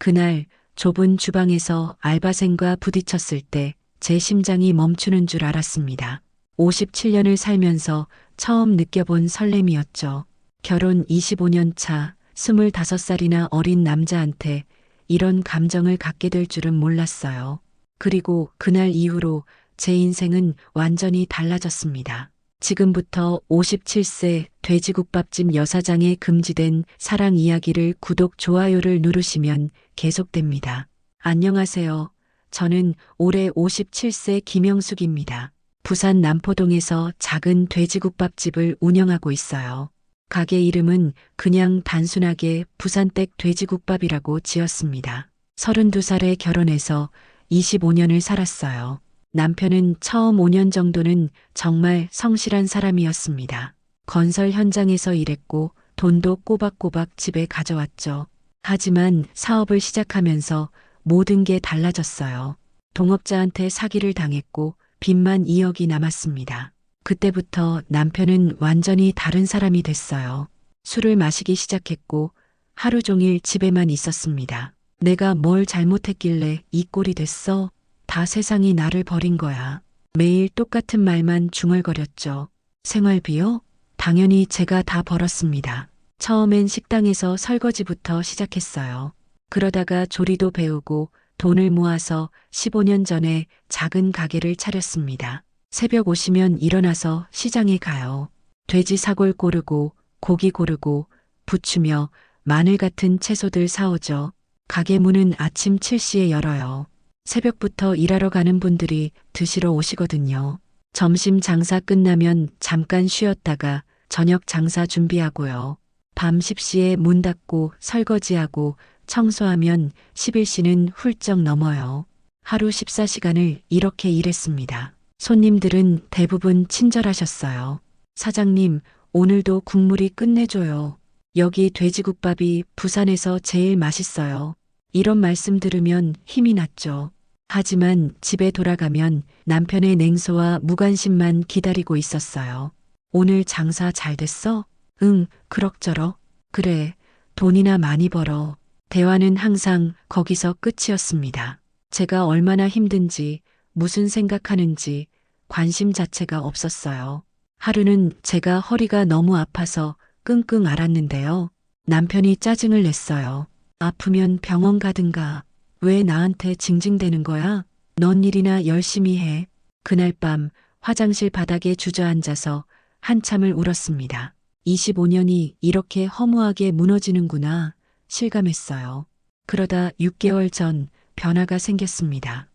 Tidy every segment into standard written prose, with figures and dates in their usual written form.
그날 좁은 주방에서 알바생과 부딪혔을 때 제 심장이 멈추는 줄 알았습니다. 57년을 살면서 처음 느껴본 설렘이었죠. 결혼 25년 차 25살이나 어린 남자한테 이런 감정을 갖게 될 줄은 몰랐어요. 그리고 그날 이후로 제 인생은 완전히 달라졌습니다. 지금부터 57세 돼지국밥집 여사장의 금지된 사랑 이야기를 구독, 좋아요를 누르시면 계속됩니다. 안녕하세요. 저는 올해 57세 김영숙입니다. 부산 남포동에서 작은 돼지국밥집을 운영하고 있어요. 가게 이름은 그냥 단순하게 부산댁 돼지국밥이라고 지었습니다. 32살에 결혼해서 25년을 살았어요. 남편은 처음 5년 정도는 정말 성실한 사람이었습니다. 건설 현장에서 일했고 돈도 꼬박꼬박 집에 가져왔죠. 하지만 사업을 시작하면서 모든 게 달라졌어요. 동업자한테 사기를 당했고 빚만 2억이 남았습니다. 그때부터 남편은 완전히 다른 사람이 됐어요. 술을 마시기 시작했고 하루 종일 집에만 있었습니다. 내가 뭘 잘못했길래 이 꼴이 됐어? 다 세상이 나를 버린 거야. 매일 똑같은 말만 중얼거렸죠. 생활비요? 당연히 제가 다 벌었습니다. 처음엔 식당에서 설거지부터 시작했어요. 그러다가 조리도 배우고 돈을 모아서 15년 전에 작은 가게를 차렸습니다. 새벽 오시면 일어나서 시장에 가요. 돼지 사골 고르고 고기 고르고 부추며 마늘 같은 채소들 사오죠. 가게 문은 아침 7시에 열어요. 새벽부터 일하러 가는 분들이 드시러 오시거든요. 점심 장사 끝나면 잠깐 쉬었다가 저녁 장사 준비하고요. 밤 10시에 문 닫고 설거지하고 청소하면 11시는 훌쩍 넘어요. 하루 14시간을 이렇게 일했습니다. 손님들은 대부분 친절하셨어요. 사장님, 오늘도 국물이 끝내줘요. 여기 돼지국밥이 부산에서 제일 맛있어요. 이런 말씀 들으면 힘이 났죠. 하지만 집에 돌아가면 남편의 냉소와 무관심만 기다리고 있었어요. 오늘 장사 잘 됐어? 응, 그럭저럭. 그래, 돈이나 많이 벌어. 대화는 항상 거기서 끝이었습니다. 제가 얼마나 힘든지, 무슨 생각하는지 관심 자체가 없었어요. 하루는 제가 허리가 너무 아파서 끙끙 앓았는데요. 남편이 짜증을 냈어요. 아프면 병원 가든가. 왜 나한테 징징대는 거야? 넌 일이나 열심히 해. 그날 밤 화장실 바닥에 주저앉아서 한참을 울었습니다. 25년이 이렇게 허무하게 무너지는구나 실감했어요. 그러다 6개월 전 변화가 생겼습니다.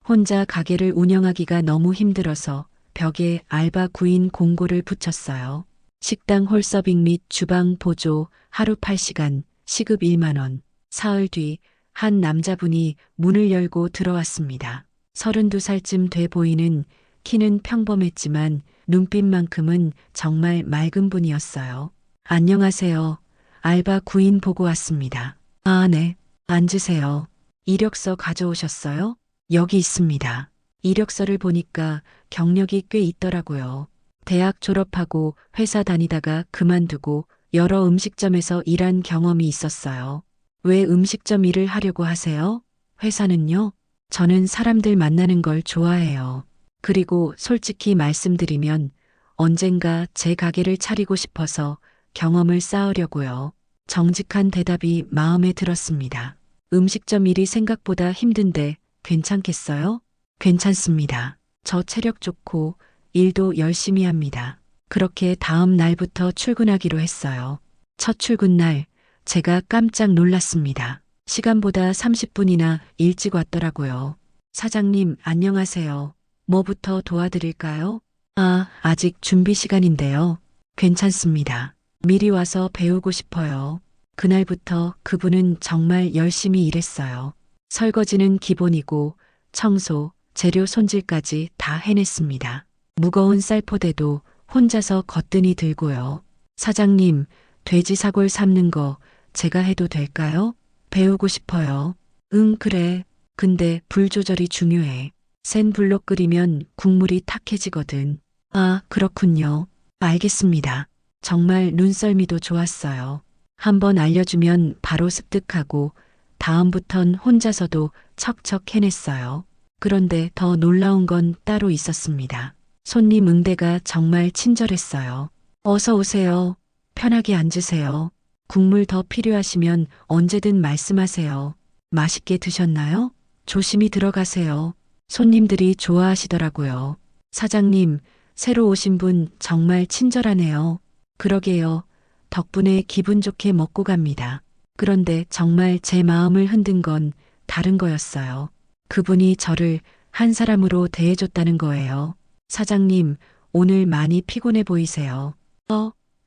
혼자 가게를 운영하기가 너무 힘들어서 벽에 알바 구인 공고를 붙였어요. 식당 홀서빙 및 주방 보조 하루 8시간 시급 1만 원. 사흘 뒤 한 남자분이 문을 열고 들어왔습니다. 32살쯤 돼 보이는 키는 평범했지만 눈빛만큼은 정말 맑은 분이었어요. 안녕하세요. 알바 구인 보고 왔습니다. 아, 네. 앉으세요. 이력서 가져오셨어요? 여기 있습니다. 이력서를 보니까 경력이 꽤 있더라고요. 대학 졸업하고 회사 다니다가 그만두고 여러 음식점에서 일한 경험이 있었어요. 왜 음식점 일을 하려고 하세요? 회사는요? 저는 사람들 만나는 걸 좋아해요. 그리고 솔직히 말씀드리면 언젠가 제 가게를 차리고 싶어서 경험을 쌓으려고요. 정직한 대답이 마음에 들었습니다. 음식점 일이 생각보다 힘든데 괜찮겠어요? 괜찮습니다. 저 체력 좋고 일도 열심히 합니다. 그렇게 다음 날부터 출근하기로 했어요. 첫 출근 날 제가 깜짝 놀랐습니다. 시간보다 30분이나 일찍 왔더라고요. 사장님, 안녕하세요. 뭐부터 도와드릴까요? 아, 아직 준비 시간인데요. 괜찮습니다. 미리 와서 배우고 싶어요. 그날부터 그분은 정말 열심히 일했어요. 설거지는 기본이고 청소, 재료 손질까지 다 해냈습니다. 무거운 쌀포대도 혼자서 거뜬히 들고요. 사장님, 돼지 사골 삶는 거 제가 해도 될까요? 배우고 싶어요. 응, 그래. 근데 불 조절이 중요해. 센 불로 끓이면 국물이 탁해지거든. 아, 그렇군요. 알겠습니다. 정말 눈썰미도 좋았어요. 한번 알려주면 바로 습득하고 다음부턴 혼자서도 척척 해냈어요. 그런데 더 놀라운 건 따로 있었습니다. 손님 응대가 정말 친절했어요. 어서 오세요. 편하게 앉으세요. 국물 더 필요하시면 언제든 말씀하세요. 맛있게 드셨나요? 조심히 들어가세요. 손님들이 좋아하시더라고요. 사장님, 새로 오신 분 정말 친절하네요. 그러게요. 덕분에 기분 좋게 먹고 갑니다. 그런데 정말 제 마음을 흔든 건 다른 거였어요. 그분이 저를 한 사람으로 대해줬다는 거예요. 사장님, 오늘 많이 피곤해 보이세요.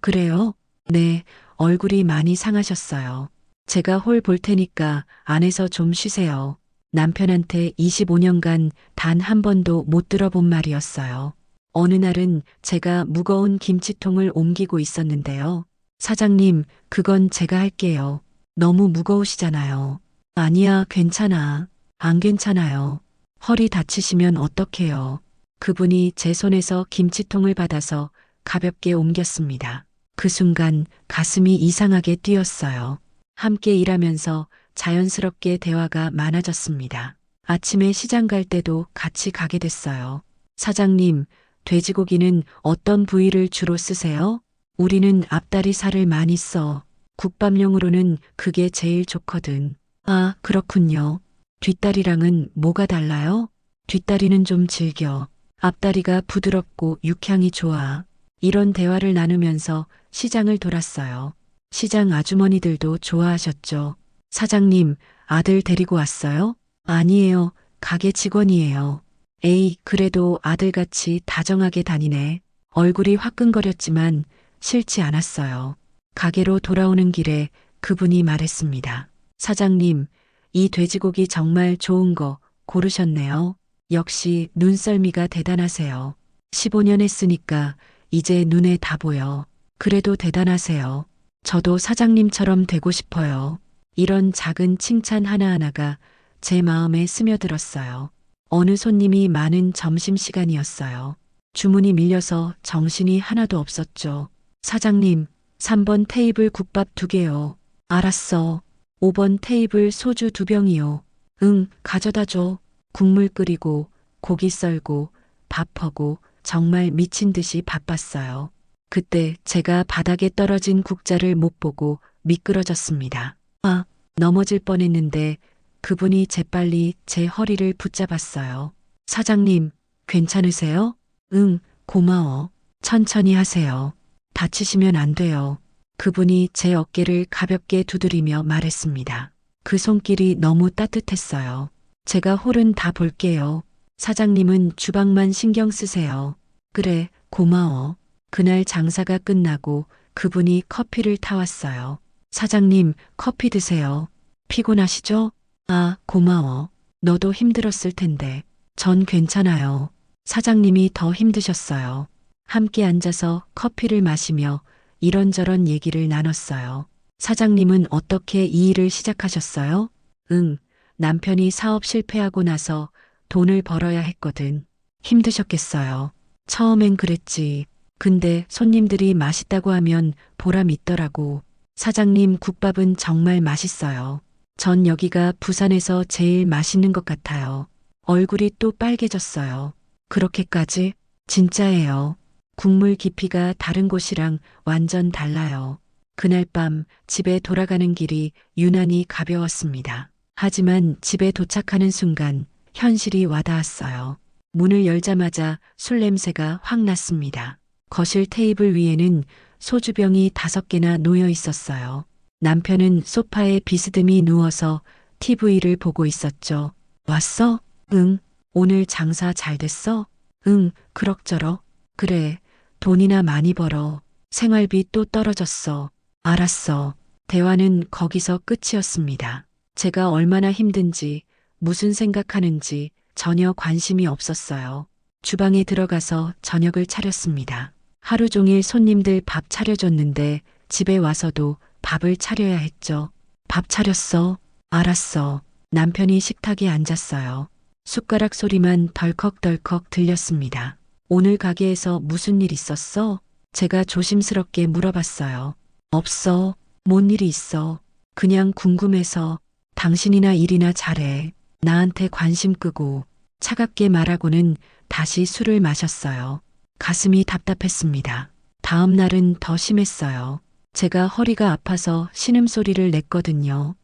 그래요? 네, 얼굴이 많이 상하셨어요. 제가 홀 볼 테니까 안에서 좀 쉬세요. 남편한테 25년간 단 한 번도 못 들어본 말이었어요. 어느 날은 제가 무거운 김치통을 옮기고 있었는데요. 사장님, 그건 제가 할게요. 너무 무거우시잖아요. 아니야, 괜찮아. 안 괜찮아요. 허리 다치시면 어떡해요. 그분이 제 손에서 김치통을 받아서 가볍게 옮겼습니다. 그 순간 가슴이 이상하게 뛰었어요. 함께 일하면서 자연스럽게 대화가 많아졌습니다. 아침에 시장 갈 때도 같이 가게 됐어요. 사장님, 돼지고기는 어떤 부위를 주로 쓰세요? 우리는 앞다리 살을 많이 써. 국밥용으로는 그게 제일 좋거든. 아, 그렇군요. 뒷다리랑은 뭐가 달라요? 뒷다리는 좀 질겨. 앞다리가 부드럽고 육향이 좋아. 이런 대화를 나누면서 시장을 돌았어요. 시장 아주머니들도 좋아하셨죠. 사장님, 아들 데리고 왔어요? 아니에요. 가게 직원이에요. 에이, 그래도 아들같이 다정하게 다니네. 얼굴이 화끈거렸지만 싫지 않았어요. 가게로 돌아오는 길에 그분이 말했습니다. 사장님, 이 돼지고기 정말 좋은 거 고르셨네요. 역시 눈썰미가 대단하세요. 15년 했으니까 이제 눈에 다 보여. 그래도 대단하세요. 저도 사장님처럼 되고 싶어요. 이런 작은 칭찬 하나하나가 제 마음에 스며들었어요. 어느 손님이 많은 점심시간이었어요. 주문이 밀려서 정신이 하나도 없었죠. 사장님, 3번 테이블 국밥 2개요. 알았어. 5번 테이블 소주 2병이요. 응, 가져다 줘. 국물 끓이고 고기 썰고 밥하고 정말 미친 듯이 바빴어요. 그때 제가 바닥에 떨어진 국자를 못 보고 미끄러졌습니다. 아, 넘어질 뻔했는데 그분이 재빨리 제 허리를 붙잡았어요. 사장님, 괜찮으세요? 응, 고마워. 천천히 하세요. 다치시면 안 돼요. 그분이 제 어깨를 가볍게 두드리며 말했습니다. 그 손길이 너무 따뜻했어요. 제가 홀은 다 볼게요. 사장님은 주방만 신경 쓰세요. 그래, 고마워. 그날 장사가 끝나고 그분이 커피를 타왔어요. 사장님, 커피 드세요. 피곤하시죠? 아, 고마워. 너도 힘들었을 텐데. 전 괜찮아요. 사장님이 더 힘드셨어요. 함께 앉아서 커피를 마시며 이런저런 얘기를 나눴어요. 사장님은 어떻게 이 일을 시작하셨어요? 응, 남편이 사업 실패하고 나서 돈을 벌어야 했거든. 힘드셨겠어요. 처음엔 그랬지. 근데 손님들이 맛있다고 하면 보람 있더라고. 사장님 국밥은 정말 맛있어요. 전 여기가 부산에서 제일 맛있는 것 같아요. 얼굴이 또 빨개졌어요. 그렇게까지? 진짜예요. 국물 깊이가 다른 곳이랑 완전 달라요. 그날 밤 집에 돌아가는 길이 유난히 가벼웠습니다. 하지만 집에 도착하는 순간 현실이 와닿았어요. 문을 열자마자 술 냄새가 확 났습니다. 거실 테이블 위에는 소주병이 5개나 놓여 있었어요. 남편은 소파에 비스듬히 누워서 TV를 보고 있었죠. 왔어? 응. 오늘 장사 잘 됐어? 응, 그럭저럭. 그래, 돈이나 많이 벌어. 생활비 또 떨어졌어. 알았어. 대화는 거기서 끝이었습니다. 제가 얼마나 힘든지, 무슨 생각하는지 전혀 관심이 없었어요. 주방에 들어가서 저녁을 차렸습니다. 하루 종일 손님들 밥 차려줬는데 집에 와서도 밥을 차려야 했죠. 밥 차렸어. 알았어. 남편이 식탁에 앉았어요. 숟가락 소리만 덜컥덜컥 들렸습니다. 오늘 가게에서 무슨 일 있었어? 제가 조심스럽게 물어봤어요. 없어. 뭔 일이 있어. 그냥 궁금해서. 당신이나 일이나 잘해. 나한테 관심 끄고 차갑게 말하고는 다시 술을 마셨어요. 가슴이 답답했습니다. 다음 날은 더 심했어요. 제가 허리가 아파서 신음소리를 냈거든요.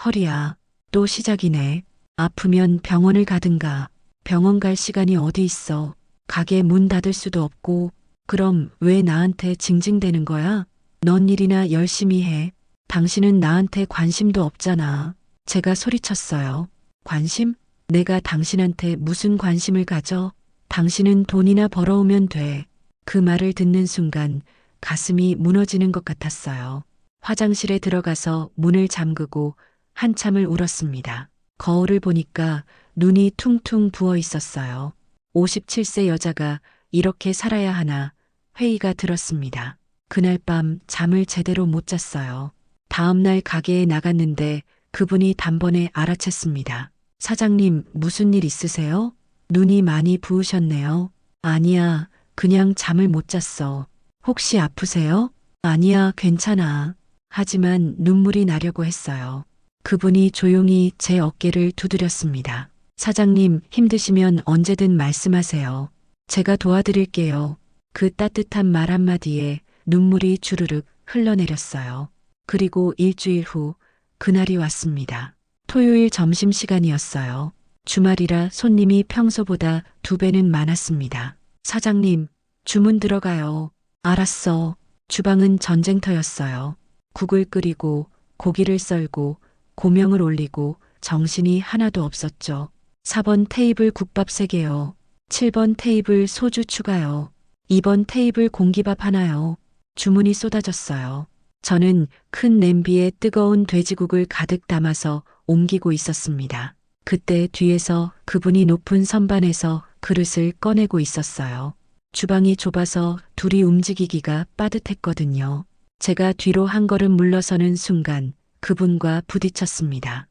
허리야. 또 시작이네. 아프면 병원을 가든가. 병원 갈 시간이 어디 있어. 가게 문 닫을 수도 없고. 그럼 왜 나한테 징징대는 거야? 넌 일이나 열심히 해. 당신은 나한테 관심도 없잖아. 제가 소리쳤어요. 관심? 내가 당신한테 무슨 관심을 가져? 당신은 돈이나 벌어오면 돼. 그 말을 듣는 순간 가슴이 무너지는 것 같았어요. 화장실에 들어가서 문을 잠그고 한참을 울었습니다. 거울을 보니까 눈이 퉁퉁 부어 있었어요. 57세 여자가 이렇게 살아야 하나 회의가 들었습니다. 그날 밤 잠을 제대로 못 잤어요. 다음 날 가게에 나갔는데 그분이 단번에 알아챘습니다. 사장님, 무슨 일 있으세요? 눈이 많이 부으셨네요. 아니야, 그냥 잠을 못 잤어. 혹시 아프세요? 아니야, 괜찮아. 하지만 눈물이 나려고 했어요. 그분이 조용히 제 어깨를 두드렸습니다. 사장님, 힘드시면 언제든 말씀하세요. 제가 도와드릴게요. 그 따뜻한 말 한마디에 눈물이 주르륵 흘러내렸어요. 그리고 일주일 후 그날이 왔습니다. 토요일 점심시간이었어요. 주말이라 손님이 평소보다 2배는 많았습니다. 사장님, 주문 들어가요. 알았어. 주방은 전쟁터였어요. 국을 끓이고 고기를 썰고 고명을 올리고 정신이 하나도 없었죠. 4번 테이블 국밥 3개요. 7번 테이블 소주 추가요. 2번 테이블 공기밥 하나요. 주문이 쏟아졌어요. 저는 큰 냄비에 뜨거운 돼지국을 가득 담아서 옮기고 있었습니다. 그때 뒤에서 그분이 높은 선반에서 그릇을 꺼내고 있었어요. 주방이 좁아서 둘이 움직이기가 빠듯했거든요. 제가 뒤로 한 걸음 물러서는 순간 그분과 부딪혔습니다.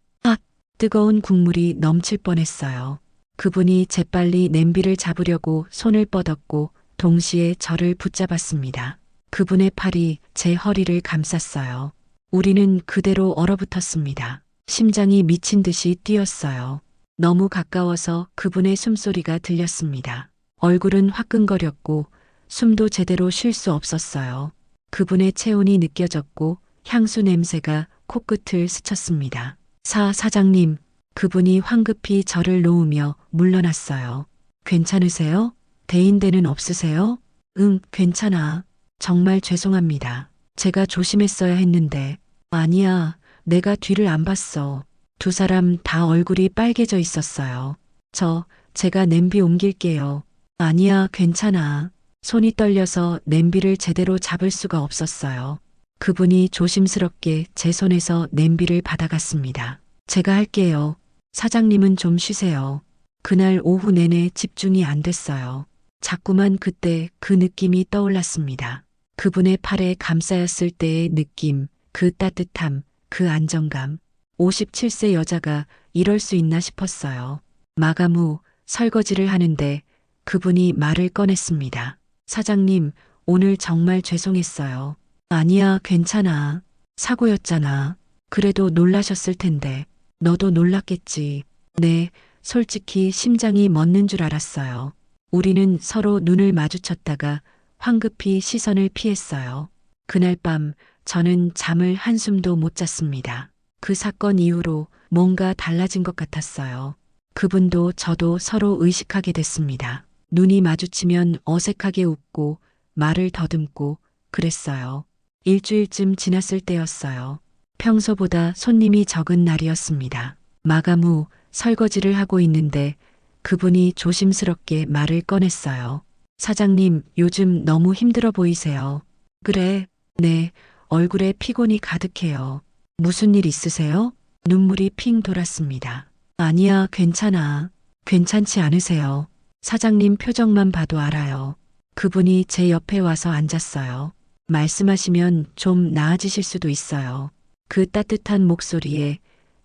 뜨거운 국물이 넘칠 뻔했어요. 그분이 재빨리 냄비를 잡으려고 손을 뻗었고 동시에 저를 붙잡았습니다. 그분의 팔이 제 허리를 감쌌어요. 우리는 그대로 얼어붙었습니다. 심장이 미친 듯이 뛰었어요. 너무 가까워서 그분의 숨소리가 들렸습니다. 얼굴은 화끈거렸고 숨도 제대로 쉴 수 없었어요. 그분의 체온이 느껴졌고 향수 냄새가 코끝을 스쳤습니다. 사장님, 그분이 황급히 저를 놓으며 물러났어요. 괜찮으세요? 대인대는 없으세요? 응, 괜찮아. 정말 죄송합니다. 제가 조심했어야 했는데. 아니야, 내가 뒤를 안 봤어. 2사람 다 얼굴이 빨개져 있었어요. 제가 냄비 옮길게요. 아니야, 괜찮아. 손이 떨려서 냄비를 제대로 잡을 수가 없었어요. 그분이 조심스럽게 제 손에서 냄비를 받아갔습니다. 제가 할게요. 사장님은 좀 쉬세요. 그날 오후 내내 집중이 안 됐어요. 자꾸만 그때 그 느낌이 떠올랐습니다. 그분의 팔에 감싸였을 때의 느낌, 그 따뜻함, 그 안정감. 57세 여자가 이럴 수 있나 싶었어요. 마감 후 설거지를 하는데 그분이 말을 꺼냈습니다. 사장님, 오늘 정말 죄송했어요. 아니야, 괜찮아. 사고였잖아. 그래도 놀라셨을 텐데. 너도 놀랐겠지. 네, 솔직히 심장이 멎는 줄 알았어요. 우리는 서로 눈을 마주쳤다가 황급히 시선을 피했어요. 그날 밤 저는 잠을 한숨도 못 잤습니다. 그 사건 이후로 뭔가 달라진 것 같았어요. 그분도 저도 서로 의식하게 됐습니다. 눈이 마주치면 어색하게 웃고 말을 더듬고 그랬어요. 일주일쯤 지났을 때였어요. 평소보다 손님이 적은 날이었습니다. 마감 후 설거지를 하고 있는데 그분이 조심스럽게 말을 꺼냈어요. 사장님, 요즘 너무 힘들어 보이세요. 그래, 네, 얼굴에 피곤이 가득해요. 무슨 일 있으세요? 눈물이 핑 돌았습니다. 아니야, 괜찮아. 괜찮지 않으세요. 사장님 표정만 봐도 알아요. 그분이 제 옆에 와서 앉았어요. 말씀하시면 좀 나아지실 수도 있어요. 그 따뜻한 목소리에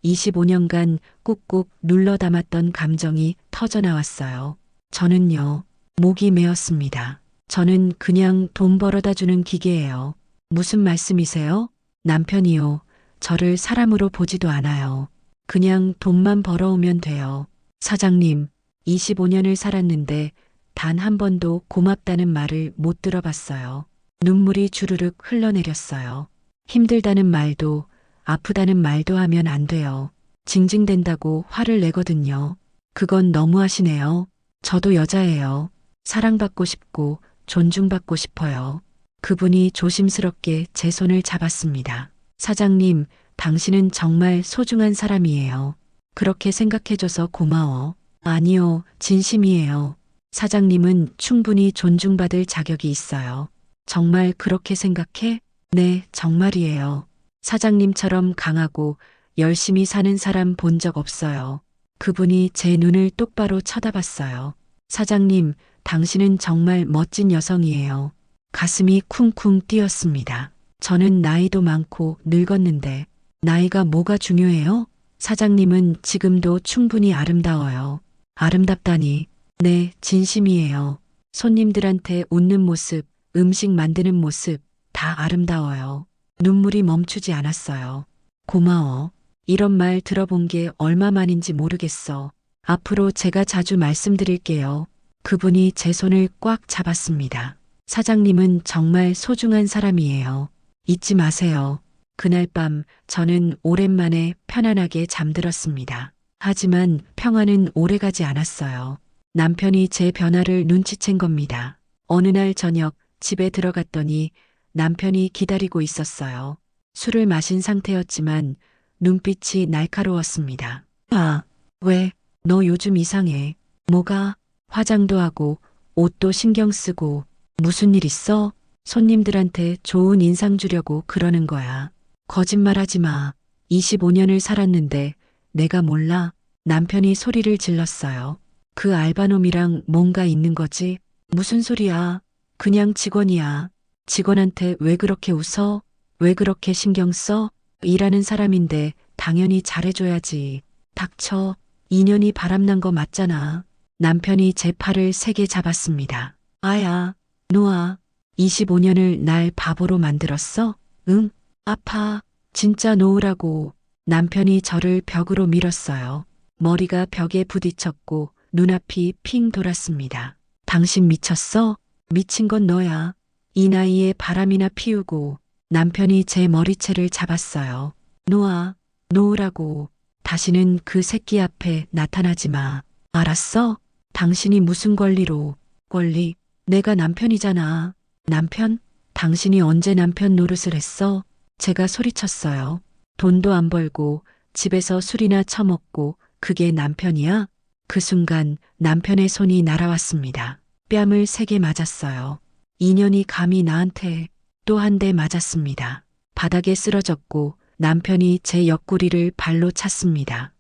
25년간 꾹꾹 눌러 담았던 감정이 터져나왔어요. 저는요, 목이 메었습니다. 저는 그냥 돈 벌어다 주는 기계예요. 무슨 말씀이세요? 남편이요. 저를 사람으로 보지도 않아요. 그냥 돈만 벌어오면 돼요. 사장님, 25년을 살았는데 단 한 번도 고맙다는 말을 못 들어봤어요. 눈물이 주르륵 흘러내렸어요. 힘들다는 말도 아프다는 말도 하면 안 돼요. 징징댄다고 화를 내거든요. 그건 너무하시네요. 저도 여자예요. 사랑받고 싶고 존중받고 싶어요. 그분이 조심스럽게 제 손을 잡았습니다. 사장님, 당신은 정말 소중한 사람이에요. 그렇게 생각해줘서 고마워. 아니요, 진심이에요. 사장님은 충분히 존중받을 자격이 있어요. 정말 그렇게 생각해? 네, 정말이에요. 사장님처럼 강하고 열심히 사는 사람 본 적 없어요. 그분이 제 눈을 똑바로 쳐다봤어요. 사장님, 당신은 정말 멋진 여성이에요. 가슴이 쿵쿵 뛰었습니다. 저는 나이도 많고 늙었는데 나이가 뭐가 중요해요? 사장님은 지금도 충분히 아름다워요. 아름답다니. 네, 진심이에요. 손님들한테 웃는 모습, 음식 만드는 모습 다 아름다워요. 눈물이 멈추지 않았어요. 고마워. 이런 말 들어본 게 얼마만인지 모르겠어. 앞으로 제가 자주 말씀드릴게요. 그분이 제 손을 꽉 잡았습니다. 사장님은 정말 소중한 사람이에요. 잊지 마세요. 그날 밤 저는 오랜만에 편안하게 잠들었습니다. 하지만 평화는 오래가지 않았어요. 남편이 제 변화를 눈치챈 겁니다. 어느 날 저녁 집에 들어갔더니 남편이 기다리고 있었어요. 술을 마신 상태였지만 눈빛이 날카로웠습니다. 아, 왜? 너 요즘 이상해. 뭐가? 화장도 하고 옷도 신경 쓰고 무슨 일 있어? 손님들한테 좋은 인상 주려고 그러는 거야. 거짓말하지 마. 25년을 살았는데 내가 몰라. 남편이 소리를 질렀어요. 그 알바놈이랑 뭔가 있는 거지? 무슨 소리야? 그냥 직원이야. 직원한테 왜 그렇게 웃어? 왜 그렇게 신경 써? 일하는 사람인데 당연히 잘해줘야지. 닥쳐. 2년이 바람난 거 맞잖아. 남편이 제 팔을 세게 잡았습니다. 아야, 놓아. 25년을 날 바보로 만들었어? 응? 아파. 진짜 놓으라고. 남편이 저를 벽으로 밀었어요. 머리가 벽에 부딪혔고 눈앞이 핑 돌았습니다. 당신 미쳤어? 미친 건 너야. 이 나이에 바람이나 피우고. 남편이 제 머리채를 잡았어요. 놓아, 놓으라고. 다시는 그 새끼 앞에 나타나지 마. 알았어? 당신이 무슨 권리로. 권리? 내가 남편이잖아. 남편? 당신이 언제 남편 노릇을 했어? 제가 소리쳤어요. 돈도 안 벌고 집에서 술이나 처먹고 그게 남편이야? 그 순간 남편의 손이 날아왔습니다. 뺨을 세게 맞았어요. 인연이 감히 나한테 또 한 대 맞았습니다. 바닥에 쓰러졌고 남편이 제 옆구리를 발로 찼습니다.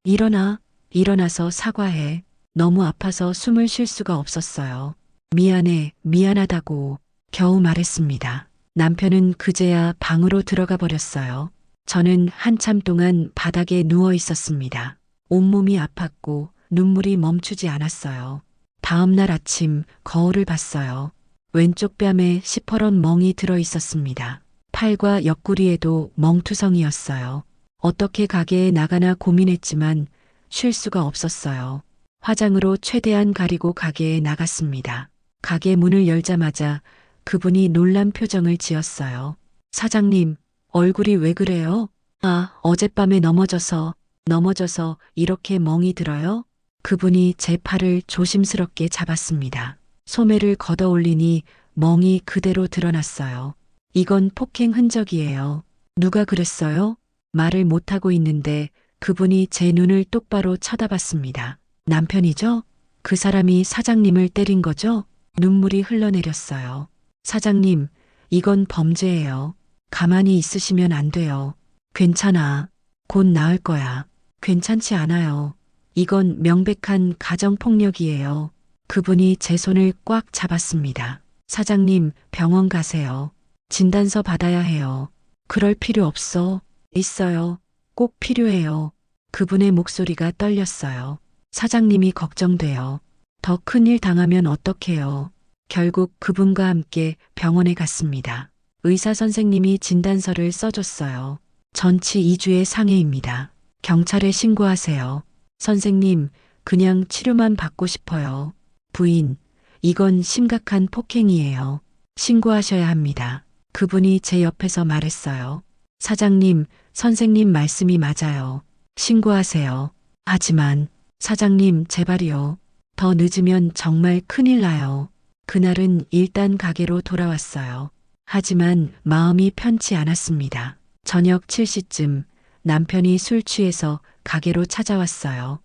일어나. 일어나서 사과해. 너무 아파서 숨을 쉴 수가 없었어요. 미안해, 미안하다고 겨우 말했습니다. 남편은 그제야 방으로 들어가 버렸어요. 저는 한참 동안 바닥에 누워 있었습니다. 온몸이 아팠고 눈물이 멈추지 않았어요. 다음 날 아침 거울을 봤어요. 왼쪽 뺨에 시퍼런 멍이 들어 있었습니다. 팔과 옆구리에도 멍투성이었어요. 어떻게 가게에 나가나 고민했지만 쉴 수가 없었어요. 화장으로 최대한 가리고 가게에 나갔습니다. 가게 문을 열자마자 그분이 놀란 표정을 지었어요. 사장님, 얼굴이 왜 그래요? 아, 어젯밤에 넘어져서 이렇게 멍이 들어요? 그분이 제 팔을 조심스럽게 잡았습니다. 소매를 걷어 올리니 멍이 그대로 드러났어요. 이건 폭행 흔적이에요. 누가 그랬어요? 말을 못하고 있는데 그분이 제 눈을 똑바로 쳐다봤습니다. 남편이죠? 그 사람이 사장님을 때린 거죠? 눈물이 흘러내렸어요. 사장님, 이건 범죄예요. 가만히 있으시면 안 돼요. 괜찮아. 곧 나을 거야. 괜찮지 않아요. 이건 명백한 가정폭력이에요. 그분이 제 손을 꽉 잡았습니다. 사장님, 병원 가세요. 진단서 받아야 해요. 그럴 필요 없어. 있어요. 꼭 필요해요. 그분의 목소리가 떨렸어요. 사장님이 걱정돼요. 더 큰일 당하면 어떡해요. 결국 그분과 함께 병원에 갔습니다. 의사 선생님이 진단서를 써줬어요. 전치 2주의 상해입니다. 경찰에 신고하세요. 선생님, 그냥 치료만 받고 싶어요. 부인, 이건 심각한 폭행이에요. 신고하셔야 합니다. 그분이 제 옆에서 말했어요. 사장님, 선생님 말씀이 맞아요. 신고하세요. 하지만, 사장님, 제발이요. 더 늦으면 정말 큰일 나요. 그날은 일단 가게로 돌아왔어요. 하지만 마음이 편치 않았습니다. 저녁 7시쯤 남편이 술 취해서 가게로 찾아왔어요.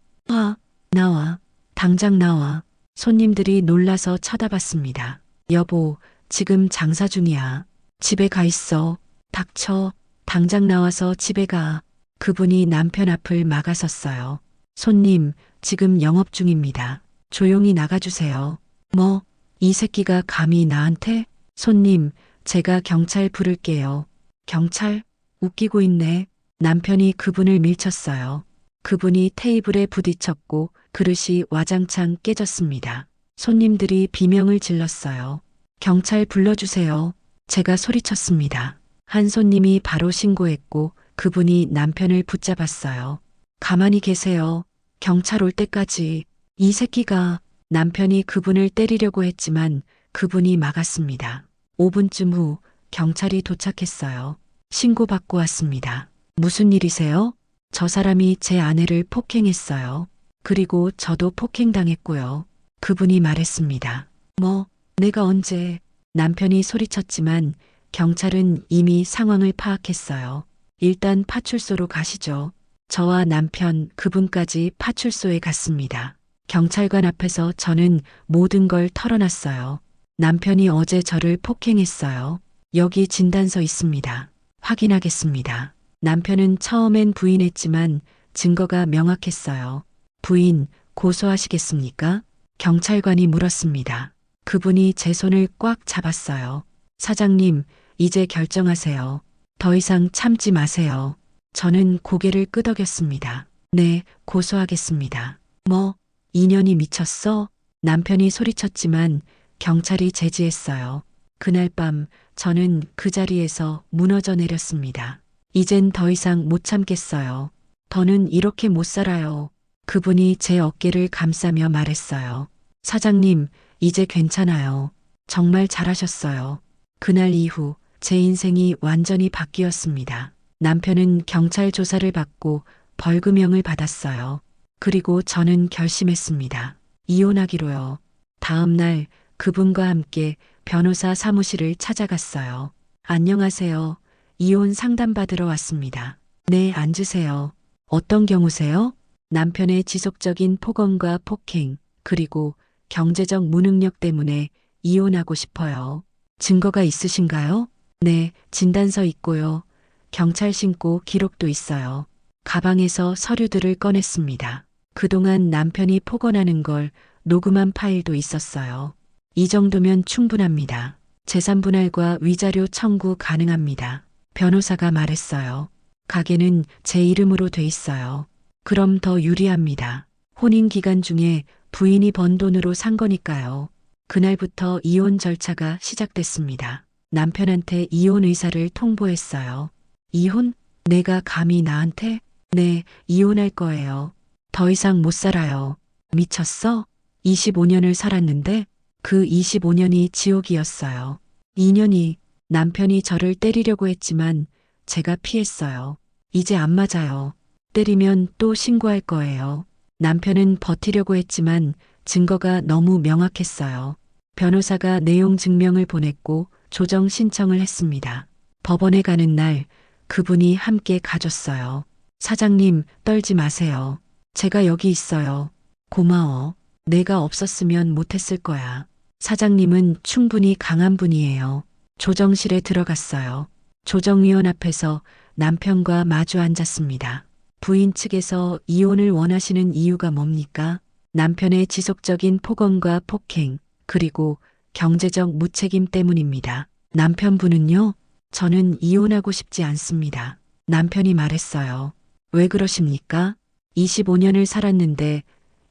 나와. 당장 나와. 손님들이 놀라서 쳐다봤습니다. 여보, 지금 장사 중이야. 집에 가 있어. 닥쳐. 당장 나와서 집에 가. 그분이 남편 앞을 막아섰어요. 손님, 지금 영업 중입니다. 조용히 나가주세요. 뭐, 이 새끼가 감히 나한테? 손님, 제가 경찰 부를게요. 경찰? 웃기고 있네. 남편이 그분을 밀쳤어요. 그분이 테이블에 부딪혔고 그릇이 와장창 깨졌습니다. 손님들이 비명을 질렀어요. 경찰 불러주세요. 제가 소리쳤습니다. 한 손님이 바로 신고했고 그분이 남편을 붙잡았어요. 가만히 계세요. 경찰 올 때까지. 이 새끼가. 남편이 그분을 때리려고 했지만 그분이 막았습니다. 5분쯤 후 경찰이 도착했어요. 신고받고 왔습니다. 무슨 일이세요? 저 사람이 제 아내를 폭행했어요. 그리고 저도 폭행당했고요. 그분이 말했습니다. 뭐, 내가 언제? 남편이 소리쳤지만 경찰은 이미 상황을 파악했어요. 일단 파출소로 가시죠. 저와 남편 그분까지 파출소에 갔습니다. 경찰관 앞에서 저는 모든 걸 털어놨어요. 남편이 어제 저를 폭행했어요. 여기 진단서 있습니다. 확인하겠습니다. 남편은 처음엔 부인했지만 증거가 명확했어요. 부인, 고소하시겠습니까? 경찰관이 물었습니다. 그분이 제 손을 꽉 잡았어요. 사장님, 이제 결정하세요. 더 이상 참지 마세요. 저는 고개를 끄덕였습니다. 네, 고소하겠습니다. 뭐, 인연이 미쳤어? 남편이 소리쳤지만 경찰이 제지했어요. 그날 밤 저는 그 자리에서 무너져 내렸습니다. 이젠 더 이상 못 참겠어요. 더는 이렇게 못 살아요. 그분이 제 어깨를 감싸며 말했어요. 사장님, 이제 괜찮아요. 정말 잘하셨어요. 그날 이후 제 인생이 완전히 바뀌었습니다. 남편은 경찰 조사를 받고 벌금형을 받았어요. 그리고 저는 결심했습니다. 이혼하기로요. 다음 날 그분과 함께 변호사 사무실을 찾아갔어요. 안녕하세요. 이혼 상담받으러 왔습니다. 네, 앉으세요. 어떤 경우세요? 남편의 지속적인 폭언과 폭행, 그리고 경제적 무능력 때문에 이혼하고 싶어요. 증거가 있으신가요? 네, 진단서 있고요. 경찰 신고 기록도 있어요. 가방에서 서류들을 꺼냈습니다. 그동안 남편이 폭언하는 걸 녹음한 파일도 있었어요. 이 정도면 충분합니다. 재산분할과 위자료 청구 가능합니다. 변호사가 말했어요. 가게는 제 이름으로 돼 있어요. 그럼 더 유리합니다. 혼인 기간 중에 부인이 번 돈으로 산 거니까요. 그날부터 이혼 절차가 시작됐습니다. 남편한테 이혼 의사를 통보했어요. 이혼? 내가 감히 나한테? 네, 이혼할 거예요. 더 이상 못 살아요. 미쳤어? 25년을 살았는데 그 25년이 지옥이었어요. 2년이 남편이 저를 때리려고 했지만 제가 피했어요. 이제 안 맞아요. 때리면 또 신고할 거예요. 남편은 버티려고 했지만 증거가 너무 명확했어요. 변호사가 내용 증명을 보냈고 조정 신청을 했습니다. 법원에 가는 날 그분이 함께 가줬어요. 사장님, 떨지 마세요. 제가 여기 있어요. 고마워. 내가 없었으면 못했을 거야. 사장님은 충분히 강한 분이에요. 조정실에 들어갔어요. 조정위원 앞에서 남편과 마주 앉았습니다. 부인 측에서 이혼을 원하시는 이유가 뭡니까? 남편의 지속적인 폭언과 폭행, 그리고 경제적 무책임 때문입니다. 남편분은요? 저는 이혼하고 싶지 않습니다. 남편이 말했어요. 왜 그러십니까? 25년을 살았는데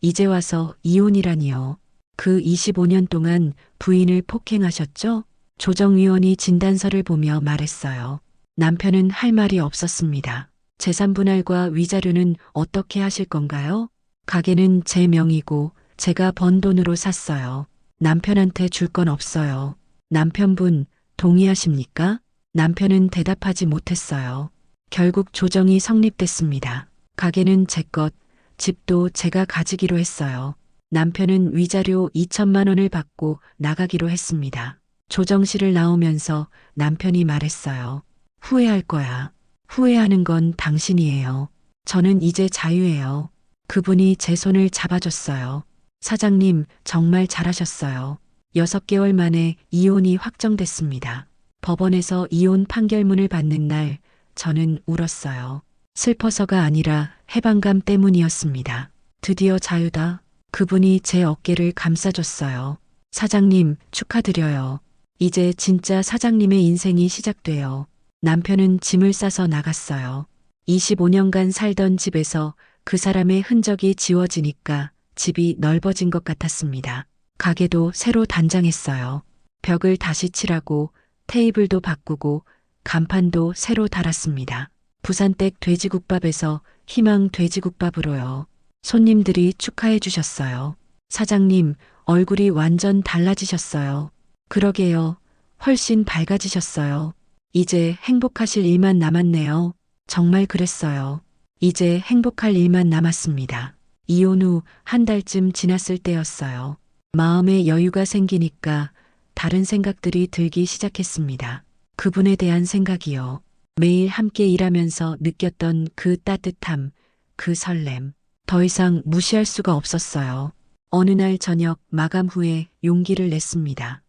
이제 와서 이혼이라니요. 그 25년 동안 부인을 폭행하셨죠? 조정위원이 진단서를 보며 말했어요. 남편은 할 말이 없었습니다. 재산 분할과 위자료는 어떻게 하실 건가요? 가게는 제 명의고 제가 번 돈으로 샀어요. 남편한테 줄 건 없어요. 남편분 동의하십니까? 남편은 대답하지 못했어요. 결국 조정이 성립됐습니다. 가게는 제 것, 집도 제가 가지기로 했어요. 남편은 위자료 2천만 원을 받고 나가기로 했습니다. 조정실을 나오면서 남편이 말했어요. 후회할 거야. 후회하는 건 당신이에요. 저는 이제 자유예요. 그분이 제 손을 잡아줬어요. 사장님, 정말 잘하셨어요. 6개월 만에 이혼이 확정됐습니다. 법원에서 이혼 판결문을 받는 날, 저는 울었어요. 슬퍼서가 아니라 해방감 때문이었습니다. 드디어 자유다. 그분이 제 어깨를 감싸줬어요. 사장님, 축하드려요. 이제 진짜 사장님의 인생이 시작돼요. 남편은 짐을 싸서 나갔어요. 25년간 살던 집에서 그 사람의 흔적이 지워지니까 집이 넓어진 것 같았습니다. 가게도 새로 단장했어요. 벽을 다시 칠하고 테이블도 바꾸고 간판도 새로 달았습니다. 부산댁 돼지국밥에서 희망 돼지국밥으로요. 손님들이 축하해 주셨어요. 사장님, 얼굴이 완전 달라지셨어요. 그러게요. 훨씬 밝아지셨어요. 이제 행복하실 일만 남았네요. 정말 그랬어요. 이제 행복할 일만 남았습니다. 이혼 후 한 달쯤 지났을 때였어요. 마음에 여유가 생기니까 다른 생각들이 들기 시작했습니다. 그분에 대한 생각이요. 매일 함께 일하면서 느꼈던 그 따뜻함, 그 설렘. 더 이상 무시할 수가 없었어요. 어느 날 저녁 마감 후에 용기를 냈습니다.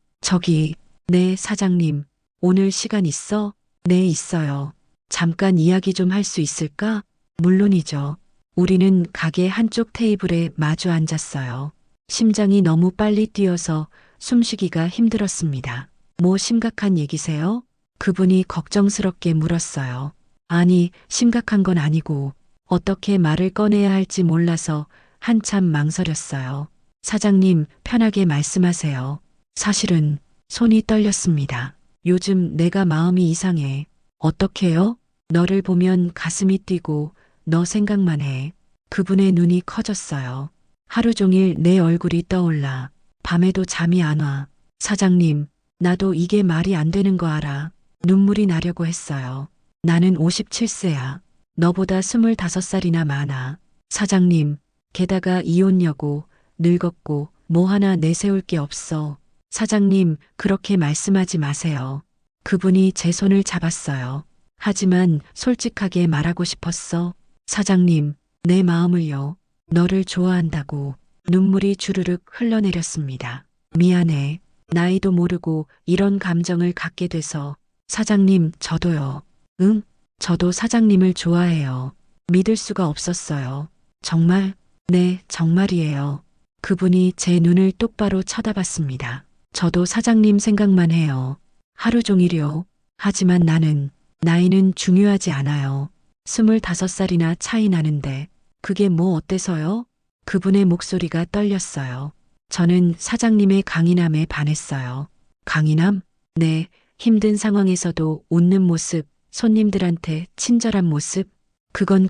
네, 사장님. 오늘 시간 있어? 네, 있어요. 잠깐 이야기 좀 할 수 있을까? 물론이죠. 우리는 가게 한쪽 테이블에 마주 앉았어요. 심장이 너무 빨리 뛰어서 숨쉬기가 힘들었습니다. 뭐 심각한 얘기세요? 그분이 걱정스럽게 물었어요. 아니, 심각한 건 아니고 어떻게 말을 꺼내야 할지 몰라서 한참 망설였어요. 사장님, 편하게 말씀하세요. 사실은 손이 떨렸습니다. 요즘 내가 마음이 이상해. 어떡해요? 너를 보면 가슴이 뛰고 너 생각만 해. 그분의 눈이 커졌어요. 하루 종일 내 얼굴이 떠올라. 밤에도 잠이 안 와. 사장님, 나도 이게 말이 안 되는 거 알아. 눈물이 나려고 했어요. 나는 57세야. 너보다 25살이나 많아. 사장님, 게다가 이혼녀고 늙었고 뭐 하나 내세울 게 없어. 사장님, 그렇게 말씀하지 마세요. 그분이 제 손을 잡았어요. 하지만 솔직하게 말하고 싶었어. 사장님, 내 마음을요. 너를 좋아한다고. 눈물이 주르륵 흘러내렸습니다. 미안해. 나이도 모르고 이런 감정을 갖게 돼서. 사장님, 저도요. 응? 저도 사장님을 좋아해요. 믿을 수가 없었어요. 정말? 네, 정말이에요. 그분이 제 눈을 똑바로 쳐다봤습니다. 저도 사장님 생각만 해요. 하루 종일요. 하지만 나이는 중요하지 않아요. 25살이나 차이 나는데 그게 뭐 어때서요? 그분의 목소리가 떨렸어요. 저는 사장님의 강인함에 반했어요. 강인함? 네, 힘든 상황에서도 웃는 모습, 손님들한테 친절한 모습. 그건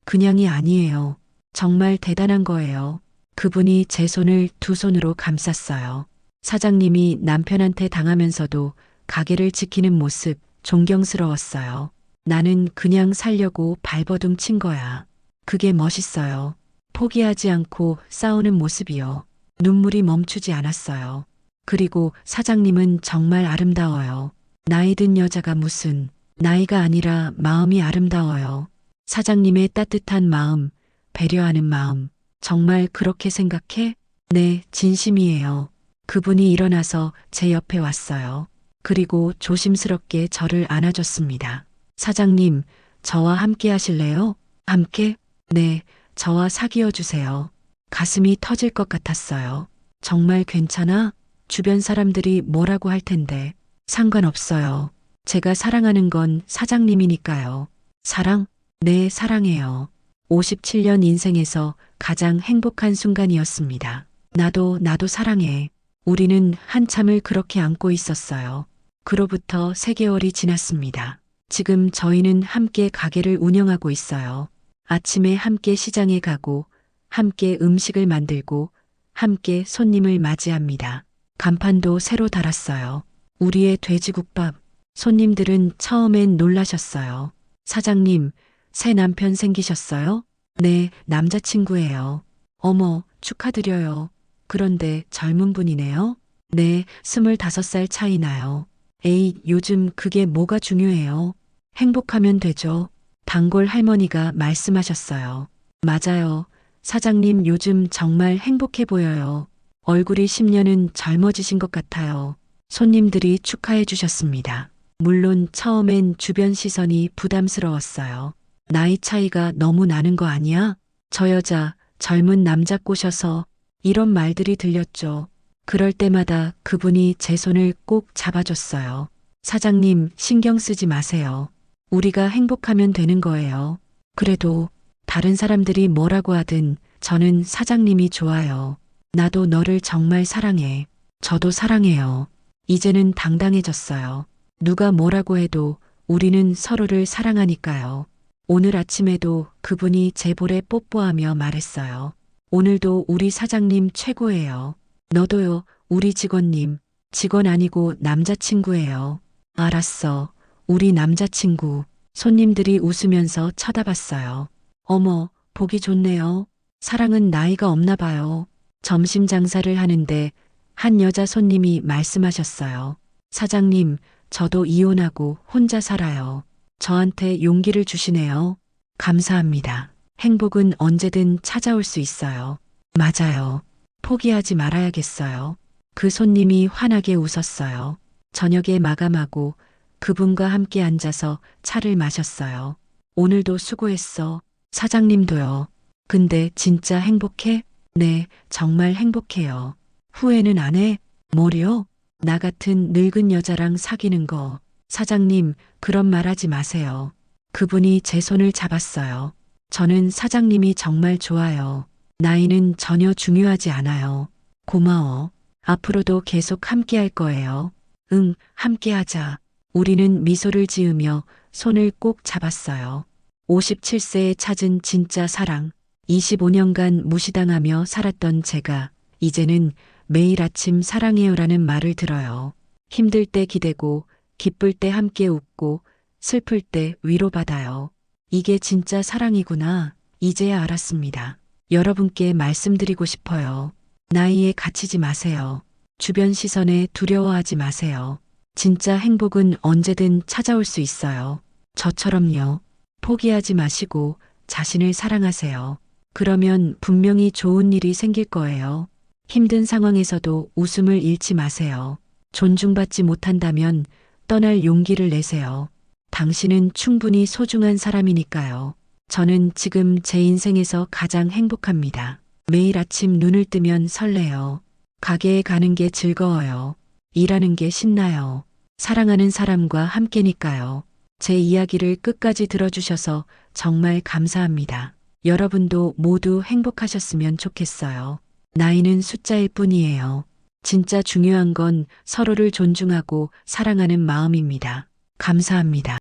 그냥이 아니에요. 정말 대단한 거예요. 그분이 제 손을 두 손으로 감쌌어요. 사장님이 남편한테 당하면서도 가게를 지키는 모습 존경스러웠어요. 나는 그냥 살려고 발버둥 친 거야. 그게 멋있어요. 포기하지 않고 싸우는 모습이요. 눈물이 멈추지 않았어요. 그리고 사장님은 정말 아름다워요. 나이 든 여자가 무슨, 나이가 아니라 마음이 아름다워요. 사장님의 따뜻한 마음, 배려하는 마음, 정말 그렇게 생각해? 네, 진심이에요. 그분이 일어나서 제 옆에 왔어요. 그리고 조심스럽게 저를 안아줬습니다. 사장님, 저와 함께 하실래요? 함께? 네, 저와 사귀어 주세요. 가슴이 터질 것 같았어요. 정말 괜찮아? 주변 사람들이 뭐라고 할 텐데. 상관없어요. 제가 사랑하는 건 사장님이니까요. 사랑? 네, 사랑해요. 57년 인생에서 가장 행복한 순간이었습니다. 나도 사랑해. 우리는 한참을 그렇게 안고 있었어요. 그로부터 3개월이 지났습니다. 지금 저희는 함께 가게를 운영하고 있어요. 아침에 함께 시장에 가고, 함께 음식을 만들고, 함께 손님을 맞이합니다. 간판도 새로 달았어요. 우리의 돼지국밥. 손님들은 처음엔 놀라셨어요. 사장님, 새 남편 생기셨어요? 네, 남자친구예요. 어머, 축하드려요. 그런데 젊은 분이네요? 네, 25살 차이 나요. 에이, 요즘 그게 뭐가 중요해요? 행복하면 되죠. 단골 할머니가 말씀하셨어요. 맞아요. 사장님 요즘 정말 행복해 보여요. 얼굴이 10년은 젊어지신 것 같아요. 손님들이 축하해 주셨습니다. 물론 처음엔 주변 시선이 부담스러웠어요. 나이 차이가 너무 나는 거 아니야? 저 여자 젊은 남자 꼬셔서 이런 말들이 들렸죠. 그럴 때마다 그분이 제 손을 꼭 잡아줬어요. 사장님 신경 쓰지 마세요. 우리가 행복하면 되는 거예요. 그래도 다른 사람들이 뭐라고 하든 저는 사장님이 좋아요. 나도 너를 정말 사랑해. 저도 사랑해요. 이제는 당당해졌어요. 누가 뭐라고 해도 우리는 서로를 사랑하니까요. 오늘 아침에도 그분이 제 볼에 뽀뽀하며 말했어요. 오늘도 우리 사장님 최고예요. 너도요, 우리 직원님. 직원 아니고 남자친구예요. 알았어. 우리 남자친구. 손님들이 웃으면서 쳐다봤어요. 어머, 보기 좋네요. 사랑은 나이가 없나 봐요. 점심 장사를 하는데 한 여자 손님이 말씀하셨어요. 사장님, 저도 이혼하고 혼자 살아요. 저한테 용기를 주시네요. 감사합니다. 행복은 언제든 찾아올 수 있어요. 맞아요. 포기하지 말아야겠어요. 그 손님이 환하게 웃었어요. 저녁에 마감하고 그분과 함께 앉아서 차를 마셨어요. 오늘도 수고했어. 사장님도요. 근데 진짜 행복해? 네, 정말 행복해요. 후회는 안 해? 뭐요? 나 같은 늙은 여자랑 사귀는 거. 사장님, 그런 말 하지 마세요. 그분이 제 손을 잡았어요. 저는 사장님이 정말 좋아요. 나이는 전혀 중요하지 않아요. 고마워. 앞으로도 계속 함께 할 거예요. 응, 함께 하자. 우리는 미소를 지으며 손을 꼭 잡았어요. 57세에 찾은 진짜 사랑. 25년간 무시당하며 살았던 제가 이제는 매일 아침 사랑해요라는 말을 들어요. 힘들 때 기대고 기쁠 때 함께 웃고 슬플 때 위로받아요. 이게 진짜 사랑이구나. 이제야 알았습니다. 여러분께 말씀드리고 싶어요. 나이에 갇히지 마세요. 주변 시선에 두려워하지 마세요. 진짜 행복은 언제든 찾아올 수 있어요. 저처럼요. 포기하지 마시고 자신을 사랑하세요. 그러면 분명히 좋은 일이 생길 거예요. 힘든 상황에서도 웃음을 잃지 마세요. 존중받지 못한다면 떠날 용기를 내세요. 당신은 충분히 소중한 사람이니까요. 저는 지금 제 인생에서 가장 행복합니다. 매일 아침 눈을 뜨면 설레요. 가게에 가는 게 즐거워요. 일하는 게 신나요. 사랑하는 사람과 함께니까요. 제 이야기를 끝까지 들어주셔서 정말 감사합니다. 여러분도 모두 행복하셨으면 좋겠어요. 나이는 숫자일 뿐이에요. 진짜 중요한 건 서로를 존중하고 사랑하는 마음입니다. 감사합니다.